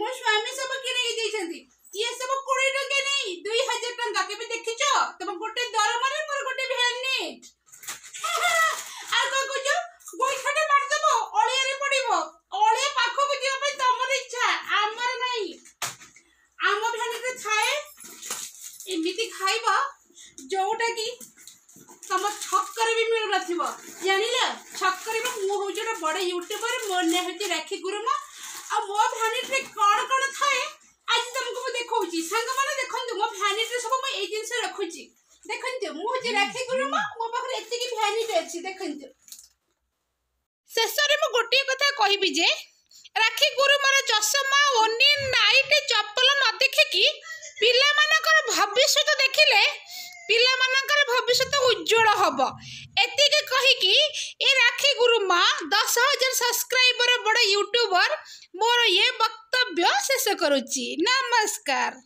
मो स्वामी सब किने देछंती ये सब 20 टका नहीं 2000 टका केबे देखिछो तुम गोटे दरमा रे मोर गोटे भ्यानेट आ को जो गोइठाटे मार देबो ओलिया रे पडिबो ओलिया पाखो को जियो पे तमर इच्छा हमर नहीं आम भ्यानेट रे थाए एमिति खाइबा जोटा की तुम छक्कर भी मिल नथिबो जानिला छक्कर में मु हो जोटा बड़ यूट्यूबर मोर ने होती राखी गुरुमा आ मो भ्यानेट रे कोन कोन थाए आज तुमको मु देखौची संग माने देखंतु मो भ्यानेट रे सब मु ए जिंस रखुची देखंतु मु हो राखी गुरुमा मो पाखरे एति की भ्यानेट अछि देखंतु शेषरे मु गोटे कथा कहबी जे राखी गुरुमार चश्मा ओनी नाइट चप्पल न देखि की पिला मानकर भविष्य देखिले पिला मानकर भविष्य उज्जवल हब एतिके कही कि ए राखी गुरुमा 10,000 सब्सक्राइबर बड़ यूट्यूबर मोर ये वक्तव्य शेष करुच्ची। नमस्कार।